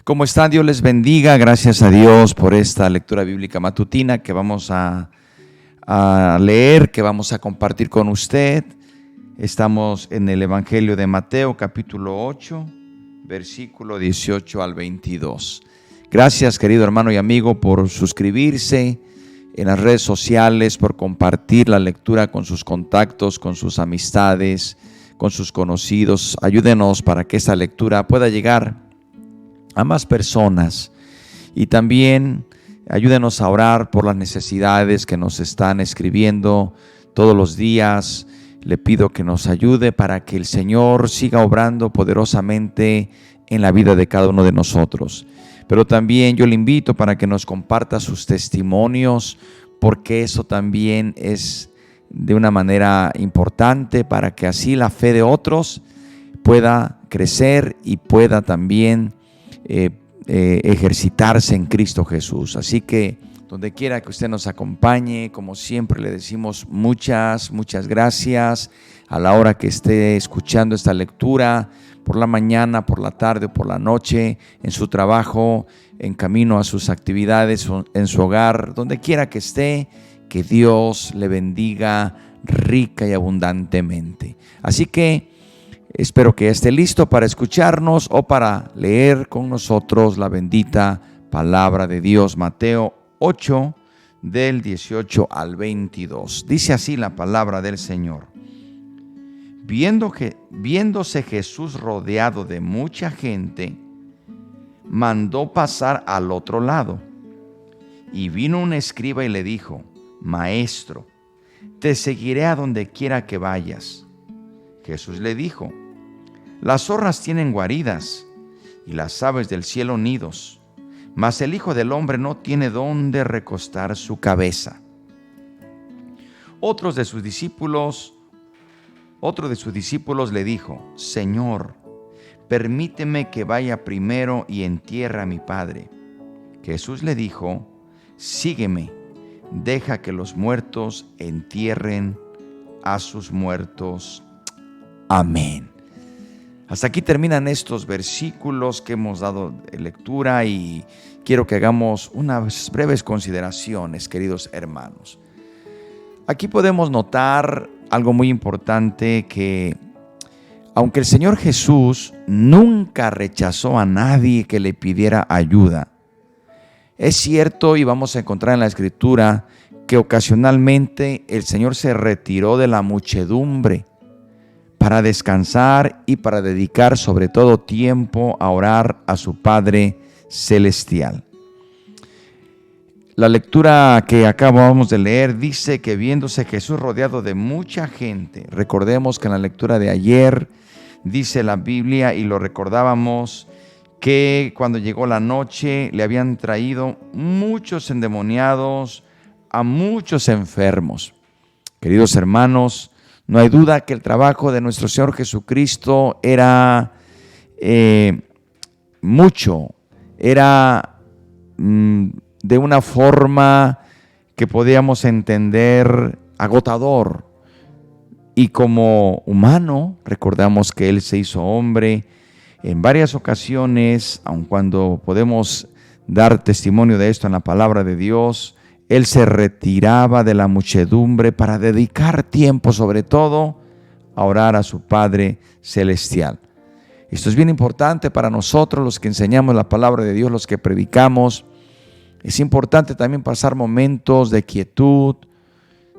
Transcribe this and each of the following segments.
¿Cómo están? Dios les bendiga. Gracias a Dios por esta lectura bíblica matutina que vamos a leer, que vamos a compartir con usted. Estamos en el Evangelio de Mateo, capítulo 8, versículo 18 al 22. Gracias, querido hermano y amigo, por suscribirse en las redes sociales, por compartir la lectura con sus contactos, con sus amistades, con sus conocidos. Ayúdenos para que esta lectura pueda llegar a más personas, y también ayúdenos a orar por las necesidades que nos están escribiendo todos los días. Le pido que nos ayude para que el Señor siga obrando poderosamente en la vida de cada uno de nosotros. Pero también yo le invito para que nos comparta sus testimonios, porque eso también es de una manera importante para que así la fe de otros pueda crecer y pueda también ejercitarse en Cristo Jesús. Así que donde quiera que usted nos acompañe, como siempre le decimos muchas gracias a la hora que esté escuchando esta lectura, por la mañana, por la tarde o por la noche, en su trabajo, en camino a sus actividades, en su hogar, donde quiera que esté, que Dios le bendiga rica y abundantemente. Así que espero que esté listo para escucharnos o para leer con nosotros la bendita palabra de Dios. Mateo 8, del 18 al 22. Dice así la palabra del Señor. Viéndose Jesús rodeado de mucha gente, mandó pasar al otro lado. Y vino un escriba y le dijo: Maestro, te seguiré a donde quiera que vayas. Jesús le dijo: Las zorras tienen guaridas y las aves del cielo nidos, mas el Hijo del Hombre no tiene dónde recostar su cabeza. Otro de sus discípulos le dijo: Señor, permíteme que vaya primero y entierre a mi padre. Jesús le dijo: Sígueme, deja que los muertos entierren a sus muertos. Amén. Hasta aquí terminan estos versículos que hemos dado lectura, y quiero que hagamos unas breves consideraciones, queridos hermanos. Aquí podemos notar algo muy importante, que aunque el Señor Jesús nunca rechazó a nadie que le pidiera ayuda, es cierto, y vamos a encontrar en la Escritura, que ocasionalmente el Señor se retiró de la muchedumbre para descansar y para dedicar sobre todo tiempo a orar a su Padre Celestial. La lectura que acabamos de leer dice que viéndose Jesús rodeado de mucha gente, recordemos que en la lectura de ayer dice la Biblia, y lo recordábamos, que cuando llegó la noche le habían traído muchos endemoniados, a muchos enfermos. Queridos hermanos, no hay duda que el trabajo de nuestro Señor Jesucristo era mucho, era de una forma que podíamos entender agotador. Y como humano, recordamos que Él se hizo hombre en varias ocasiones, aun cuando podemos dar testimonio de esto en la palabra de Dios. Él se retiraba de la muchedumbre para dedicar tiempo, sobre todo, a orar a su Padre Celestial. Esto es bien importante para nosotros, los que enseñamos la palabra de Dios, los que predicamos. Es importante también pasar momentos de quietud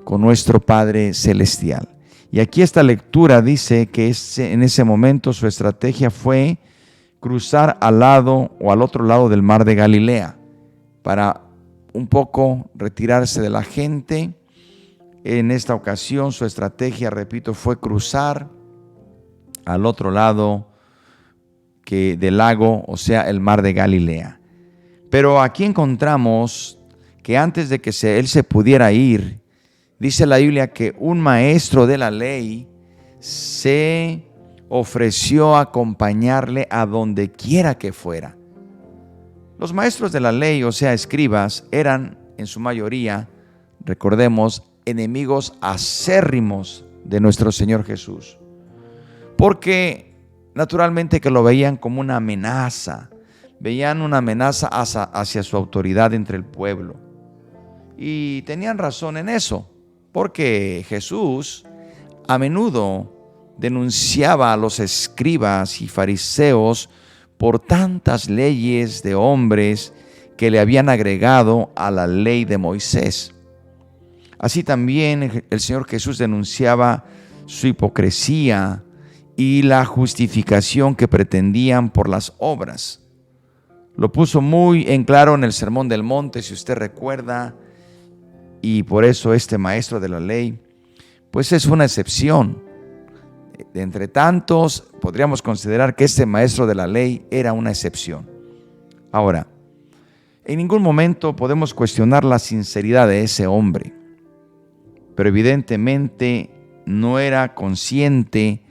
con nuestro Padre Celestial. Y aquí esta lectura dice que en ese momento su estrategia fue cruzar al lado o al otro lado del mar de Galilea para un poco retirarse de la gente. En esta ocasión su estrategia, repito, fue cruzar al otro lado del lago, o sea, el mar de Galilea. Pero aquí encontramos que antes de que él se pudiera ir, dice la Biblia que un maestro de la ley se ofreció a acompañarle a donde quiera que fuera. Los maestros de la ley, o sea, escribas, eran en su mayoría, recordemos, enemigos acérrimos de nuestro Señor Jesús, porque naturalmente que lo veían como una amenaza, veían una amenaza hacia su autoridad entre el pueblo. Y tenían razón en eso, porque Jesús a menudo denunciaba a los escribas y fariseos por tantas leyes de hombres que le habían agregado a la ley de Moisés. Así también el Señor Jesús denunciaba su hipocresía y la justificación que pretendían por las obras. Lo puso muy en claro en el Sermón del Monte, si usted recuerda, y por eso este maestro de la ley, pues es una excepción. De entre tantos, podríamos considerar que este maestro de la ley era una excepción. Ahora, en ningún momento podemos cuestionar la sinceridad de ese hombre, pero evidentemente no era consciente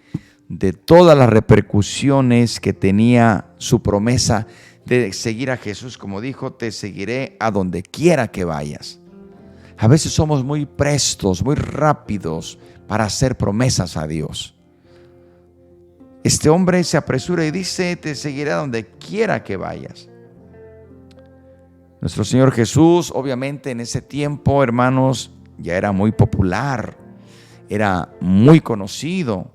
de todas las repercusiones que tenía su promesa de seguir a Jesús, como dijo: te seguiré a donde quiera que vayas. A veces somos muy prestos, muy rápidos para hacer promesas a Dios. Este hombre se apresura y dice: te seguiré a donde quiera que vayas. Nuestro Señor Jesús, obviamente en ese tiempo, hermanos, ya era muy popular, era muy conocido.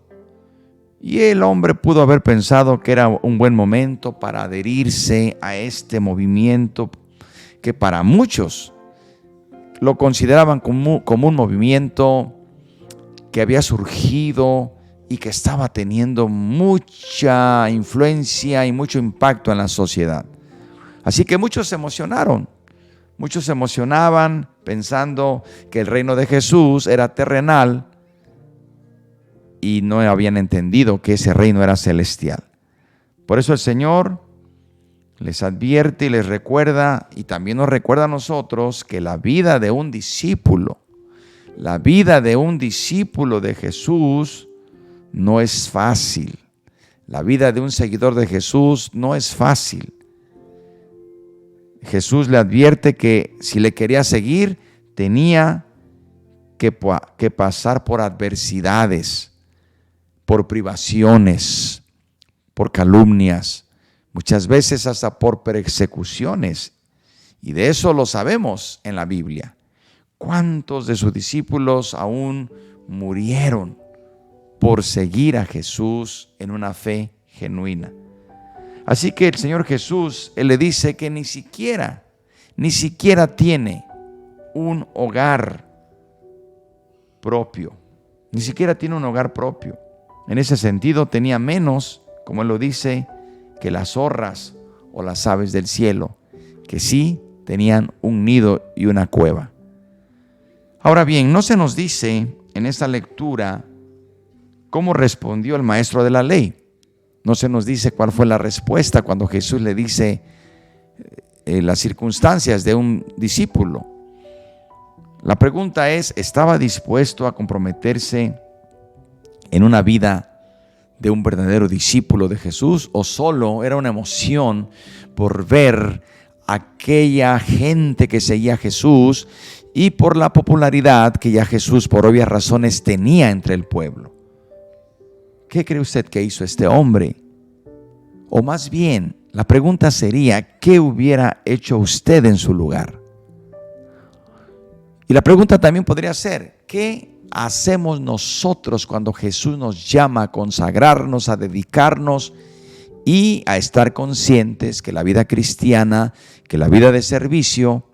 Y el hombre pudo haber pensado que era un buen momento para adherirse a este movimiento que para muchos lo consideraban como un movimiento que había surgido y que estaba teniendo mucha influencia y mucho impacto en la sociedad. Así que muchos se emocionaron. Muchos se emocionaban pensando que el reino de Jesús era terrenal y no habían entendido que ese reino era celestial. Por eso el Señor les advierte y les recuerda, y también nos recuerda a nosotros, que la vida de un discípulo de Jesús no es fácil. La vida de un seguidor de Jesús no es fácil. Jesús le advierte que si le quería seguir, tenía que pasar por adversidades, por privaciones, por calumnias, muchas veces hasta por persecuciones. Y de eso lo sabemos en la Biblia. ¿Cuántos de sus discípulos aún murieron por seguir a Jesús en una fe genuina? Así que el Señor Jesús, Él le dice que ni siquiera tiene un hogar propio. Ni siquiera tiene un hogar propio. En ese sentido, tenía menos, como Él lo dice, que las zorras o las aves del cielo, que sí tenían un nido y una cueva. Ahora bien, no se nos dice en esta lectura cómo respondió el maestro de la ley. No se nos dice cuál fue la respuesta cuando Jesús le dice las circunstancias de un discípulo. La pregunta es: ¿estaba dispuesto a comprometerse en una vida de un verdadero discípulo de Jesús, o solo era una emoción por ver aquella gente que seguía a Jesús y por la popularidad que ya Jesús por obvias razones tenía entre el pueblo? ¿Qué cree usted que hizo este hombre? O más bien, la pregunta sería: ¿qué hubiera hecho usted en su lugar? Y la pregunta también podría ser: ¿qué hacemos nosotros cuando Jesús nos llama a consagrarnos, a dedicarnos y a estar conscientes que la vida cristiana, que la vida de servicio,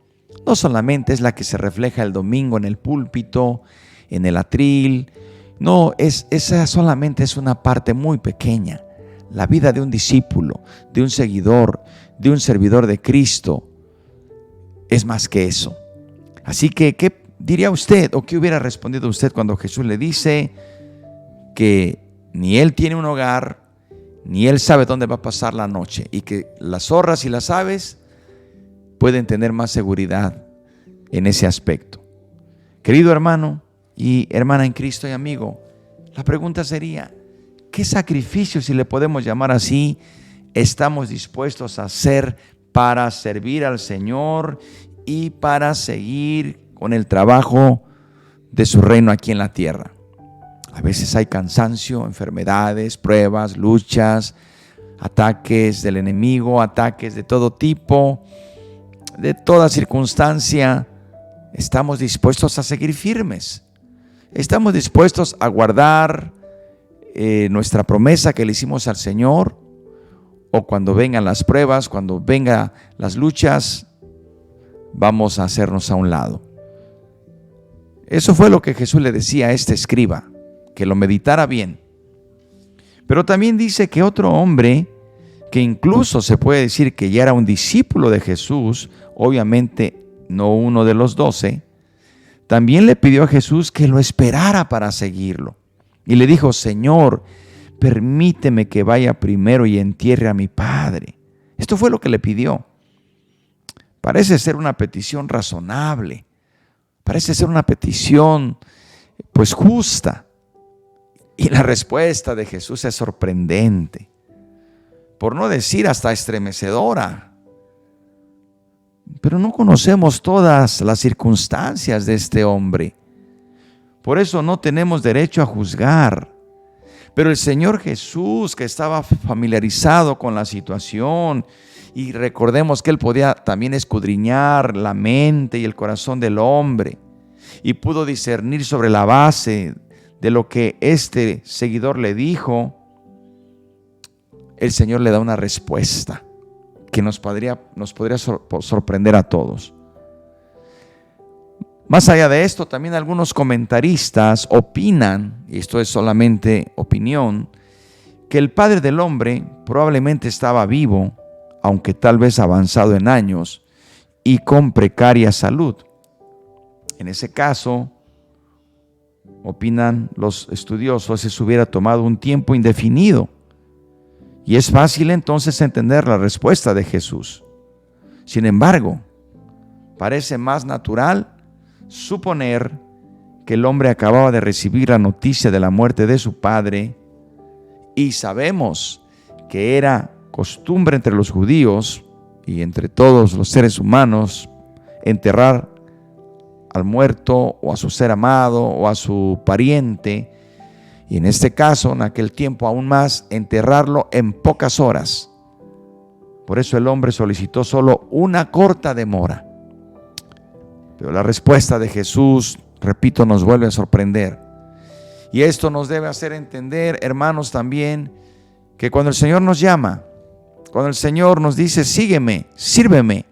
no solamente es la que se refleja el domingo en el púlpito, en el atril? No, esa solamente es una parte muy pequeña. La vida de un discípulo, de un seguidor, de un servidor de Cristo, es más que eso. Así que, ¿qué diría usted o qué hubiera respondido usted cuando Jesús le dice que ni él tiene un hogar, ni él sabe dónde va a pasar la noche, y que las zorras y las aves pueden tener más seguridad en ese aspecto? Querido hermano y hermana en Cristo y amigo, la pregunta sería: ¿qué sacrificio, si le podemos llamar así, estamos dispuestos a hacer para servir al Señor y para seguir con el trabajo de su reino aquí en la tierra? A veces hay cansancio, enfermedades, pruebas, luchas. ataques del enemigo, ataques de todo tipo, de toda circunstancia, estamos dispuestos a seguir firmes. Estamos dispuestos a guardar nuestra promesa que le hicimos al Señor, o cuando vengan las pruebas, cuando vengan las luchas, vamos a hacernos a un lado. Eso fue lo que Jesús le decía a este escriba, que lo meditara bien. Pero también dice que otro hombre, que incluso se puede decir que ya era un discípulo de Jesús, obviamente no uno de los 12, también le pidió a Jesús que lo esperara para seguirlo. Y le dijo: Señor, permíteme que vaya primero y entierre a mi padre. Esto fue lo que le pidió. Parece ser una petición razonable. Parece ser una petición pues justa. Y la respuesta de Jesús es sorprendente, por no decir hasta estremecedora. Pero no conocemos todas las circunstancias de este hombre. Por eso no tenemos derecho a juzgar. Pero el Señor Jesús, que estaba familiarizado con la situación, y recordemos que Él podía también escudriñar la mente y el corazón del hombre, y pudo discernir sobre la base de lo que este seguidor le dijo, el Señor le da una respuesta que nos podría sorprender a todos. Más allá de esto, también algunos comentaristas opinan, y esto es solamente opinión, que el padre del hombre probablemente estaba vivo, aunque tal vez avanzado en años y con precaria salud. En ese caso, opinan los estudiosos, se hubiera tomado un tiempo indefinido. Y es fácil entonces entender la respuesta de Jesús. Sin embargo, parece más natural suponer que el hombre acababa de recibir la noticia de la muerte de su padre, y sabemos que era costumbre entre los judíos y entre todos los seres humanos enterrar al muerto o a su ser amado o a su pariente, y en este caso, en aquel tiempo aún más, enterrarlo en pocas horas. Por eso el hombre solicitó solo una corta demora. Pero la respuesta de Jesús, repito, nos vuelve a sorprender. Y esto nos debe hacer entender, hermanos, también, que cuando el Señor nos llama, cuando el Señor nos dice: sígueme, sírveme,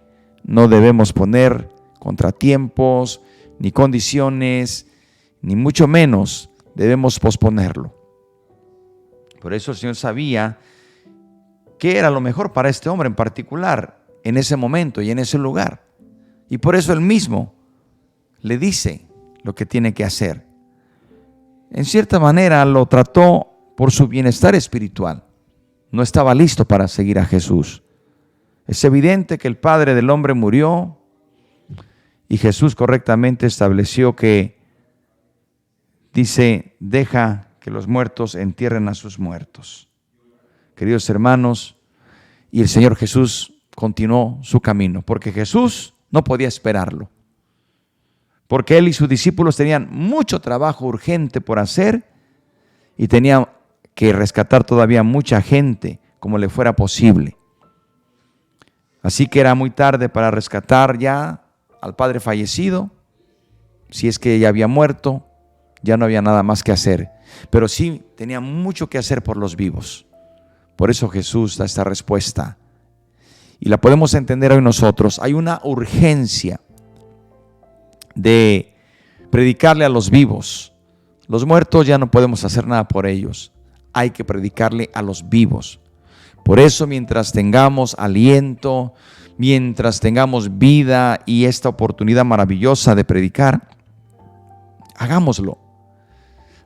no debemos poner contratiempos, ni condiciones, ni mucho menos debemos posponerlo. Por eso el Señor sabía qué era lo mejor para este hombre en particular, en ese momento y en ese lugar. Y por eso Él mismo le dice lo que tiene que hacer. En cierta manera lo trató por su bienestar espiritual. No estaba listo para seguir a Jesús. Es evidente que el padre del hombre murió, y Jesús correctamente estableció que, dice, deja que los muertos entierren a sus muertos. Queridos hermanos, y el Señor Jesús continuó su camino, porque Jesús no podía esperarlo, porque Él y sus discípulos tenían mucho trabajo urgente por hacer, y tenían que rescatar todavía mucha gente como le fuera posible. Así que era muy tarde para rescatar ya al padre fallecido. Si es que ya había muerto, ya no había nada más que hacer. Pero sí tenía mucho que hacer por los vivos. Por eso Jesús da esta respuesta. Y la podemos entender hoy nosotros. Hay una urgencia de predicarle a los vivos. Los muertos ya no podemos hacer nada por ellos. Hay que predicarle a los vivos. Por eso, mientras tengamos aliento, mientras tengamos vida y esta oportunidad maravillosa de predicar, hagámoslo.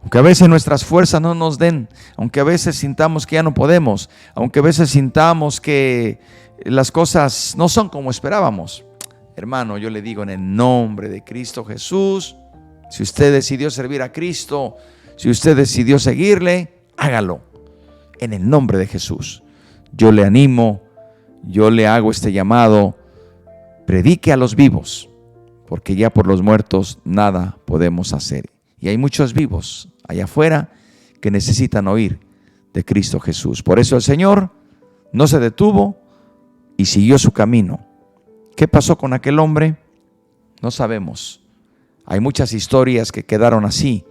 Aunque a veces nuestras fuerzas no nos den, aunque a veces sintamos que ya no podemos, aunque a veces sintamos que las cosas no son como esperábamos. Hermano, yo le digo en el nombre de Cristo Jesús, si usted decidió servir a Cristo, si usted decidió seguirle, hágalo en el nombre de Jesús. Yo le animo, yo le hago este llamado: predique a los vivos, porque ya por los muertos nada podemos hacer. Y hay muchos vivos allá afuera que necesitan oír de Cristo Jesús. Por eso el Señor No se detuvo y siguió su camino. ¿Qué pasó con aquel hombre? No sabemos. Hay muchas historias que quedaron así.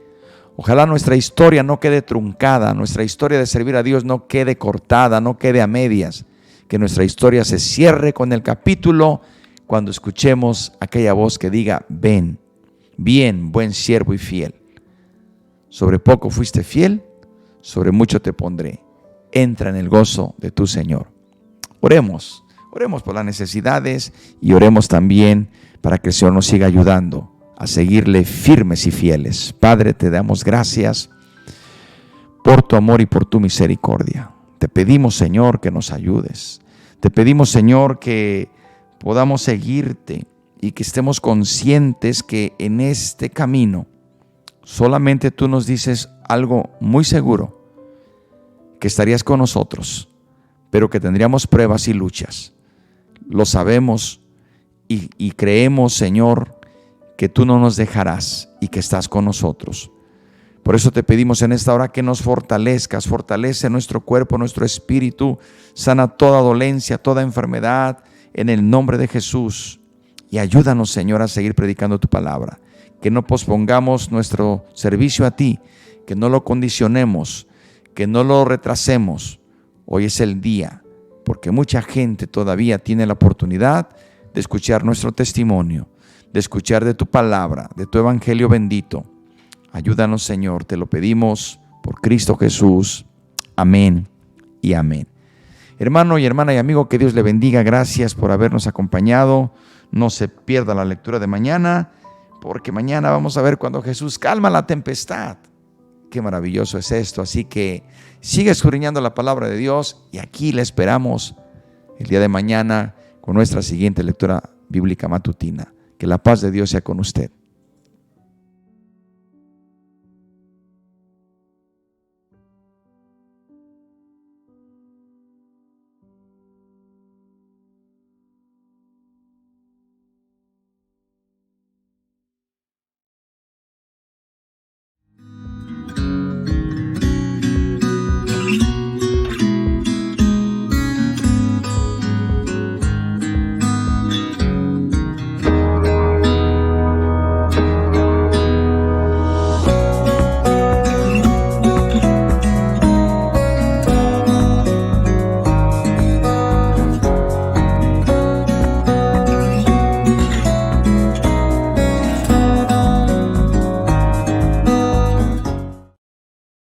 Ojalá nuestra historia no quede truncada, nuestra historia de servir a Dios no quede cortada, no quede a medias. Que nuestra historia se cierre con el capítulo cuando escuchemos aquella voz que diga: ven, bien, buen siervo y fiel. Sobre poco fuiste fiel, sobre mucho te pondré. Entra en el gozo de tu Señor. Oremos por las necesidades y oremos también para que el Señor nos siga ayudando a seguirle firmes y fieles. Padre, te damos gracias por tu amor y por tu misericordia. Te pedimos, Señor, que nos ayudes. Te pedimos, Señor, que podamos seguirte y que estemos conscientes que en este camino solamente tú nos dices algo muy seguro, que estarías con nosotros, pero que tendríamos pruebas y luchas. Lo sabemos y creemos, Señor, que tú no nos dejarás y que estás con nosotros. Por eso te pedimos en esta hora que nos fortalezcas, fortalece nuestro cuerpo, nuestro espíritu, sana toda dolencia, toda enfermedad, en el nombre de Jesús. Y ayúdanos, Señor, a seguir predicando tu palabra. Que no pospongamos nuestro servicio a ti, que no lo condicionemos, que no lo retrasemos. Hoy es el día, porque mucha gente todavía tiene la oportunidad de escuchar nuestro testimonio, de escuchar de tu palabra, de tu evangelio bendito. Ayúdanos, Señor, te lo pedimos por Cristo Jesús. Amén y amén. Hermano y hermana y amigo, que Dios le bendiga. Gracias por habernos acompañado. No se pierda la lectura de mañana, porque mañana vamos a ver cuando Jesús calma la tempestad. Qué maravilloso es esto. Así que sigue escudriñando la palabra de Dios y aquí le esperamos el día de mañana con nuestra siguiente lectura bíblica matutina. Que la paz de Dios sea con usted.